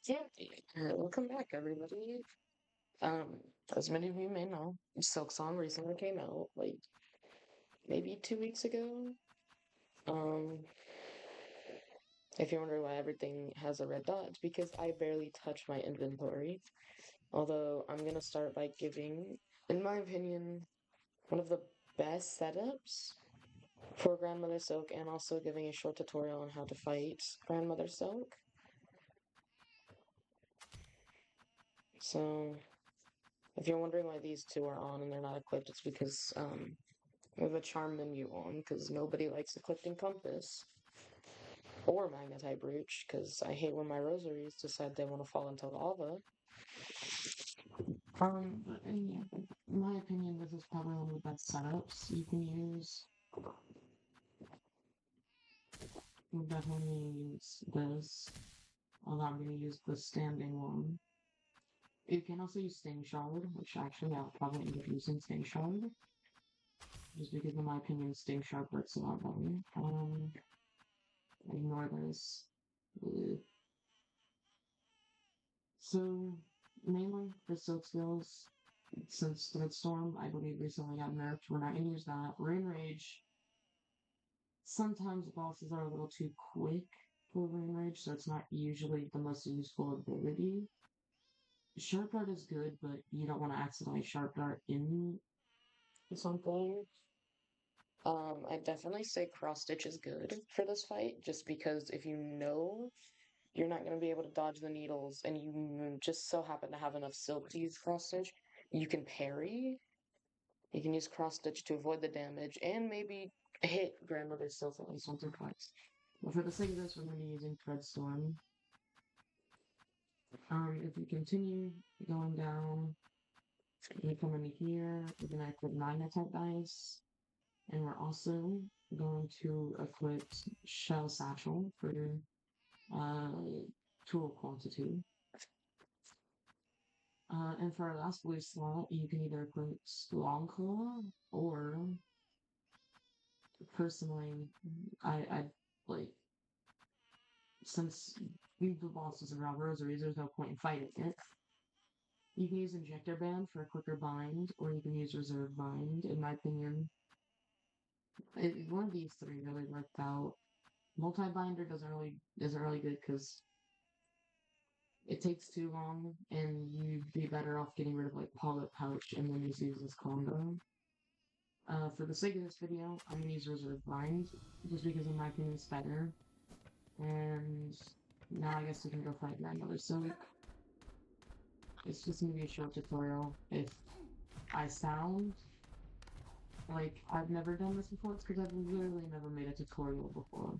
Yeah, welcome back, everybody. Um, as many of you may know, Silksong recently came out, like maybe 2 weeks ago. Um, if you're wondering why everything has a red dot, it's because I barely touch my inventory. Although I'm gonna start by giving, in my opinion, one of the best setups for Grandmother Silk, and also giving a short tutorial on how to fight Grandmother Silk. So, if you're wondering why these two are on and they're not equipped, it's because we have a charm menu on because nobody likes a clifting compass or magnetite brooch because I hate when my rosaries decide they want to fall into lava. In my opinion, this is probably one of the best setups you can use. We'll definitely use this, although I'm going to use the standing one. You can also use Sting Shard, which actually I'll probably end up using Sting Shard, just because in my opinion Sting Shard works a lot better. Ignore this. So, mainly for Silk skills, since Threadstorm, I believe, recently got nerfed, we're not going to use that. Rain Rage, sometimes bosses are a little too quick for Rain Rage, so it's not usually the most useful ability. Sharp Dart is good, but you don't want to accidentally Sharp Dart in something. I definitely say Cross Stitch is good for this fight, just because if you know you're not going to be able to dodge the needles, and you just so happen to have enough silk to use cross stitch, you can parry. You can use cross stitch to avoid the damage and maybe hit Grandmother's Silk at least once or twice. But for the sake of this, we're going to be using Threadstorm. If we continue going down, we come into here, we're going to equip 9 attack dice, and we're also going to equip Shell Satchel for uh, tool quantity. And for our last blue slot, you can either equip Longclaw or, personally, I like, since the boss is around rosaries, there's no point in fighting it. You can use Injector Band for a quicker bind, or you can use Reserve Bind. In my opinion, one of these three really worked out. Multi-binder isn't really good because it takes too long, and you'd be better off getting rid of like Pollet Pouch and then just use this combo. For the sake of this video, I'm gonna use Reserve Bind, just because in my opinion it's better. And now I guess we can go fight Grandmother Silk. It's just gonna be a short tutorial. If I sound like I've never done this before, it's because I've literally never made a tutorial before.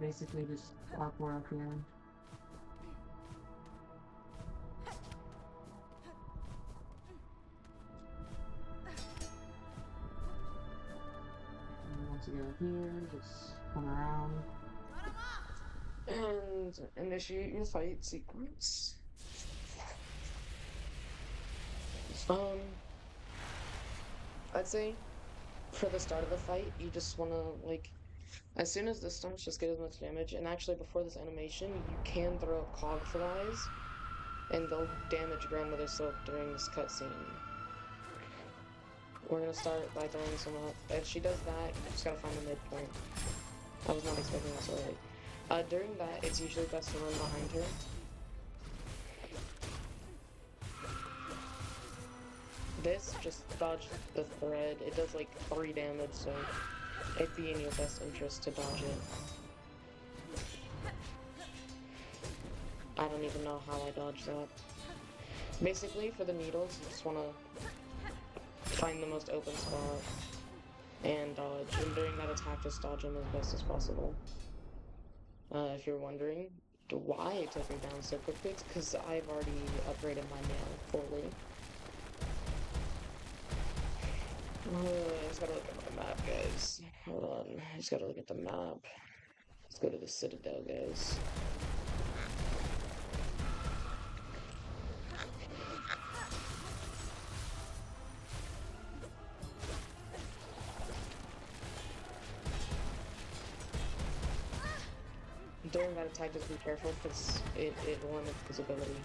Basically just parkour up here. And once you get up here, just come around. And initiate your fight sequence. Um, I'd say for the start of the fight, you just want to, like, as soon as this starts, just get as much damage. And actually, before this animation, you can throw up Cog Flies, and they'll damage Grandmother Silk during this cutscene. We're gonna start by throwing some up. If she does that, you just gotta find the midpoint. I was not expecting that so early. During that, it's usually best to run behind her. This, just dodge the thread. It does like 3 damage, so it'd be in your best interest to dodge it. I don't even know how I dodged that. Basically, for the needles, you just want to find the most open spot and dodge. And during that attack, just dodge them as best as possible. If you're wondering why it took me down so quickly, it's because I've already upgraded my mail fully. I just gotta look at my map, guys. Hold on. I just gotta look at the map. Let's go to the Citadel, guys. during that attack, just be careful because it will limit visibility.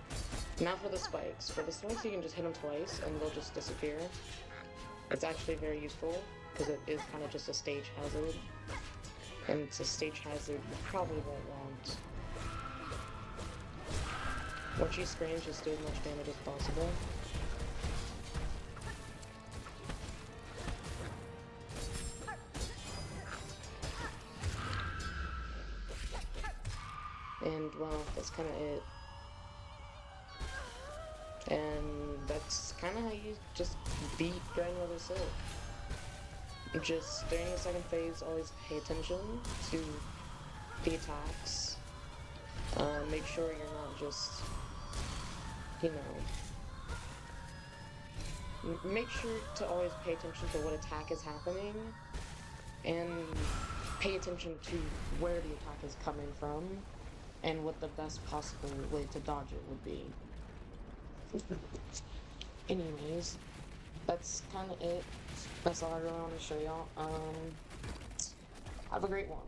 Now for the spikes. For the spikes, you can just hit them twice and they'll just disappear. It's actually very useful because it is kind of just a stage hazard. And it's a stage hazard you probably won't want. When she screams, just do as much damage as possible. And well, that's kind of it. And that's kind of how you just beat Grandmother Silk. Just during the second phase, always pay attention to the attacks. Make sure you're not just, you know, make sure to always pay attention to what attack is happening and pay attention to where the attack is coming from and what the best possible way to dodge it would be. Anyways, that's kind of it. That's all I really want to show y'all. Have a great one.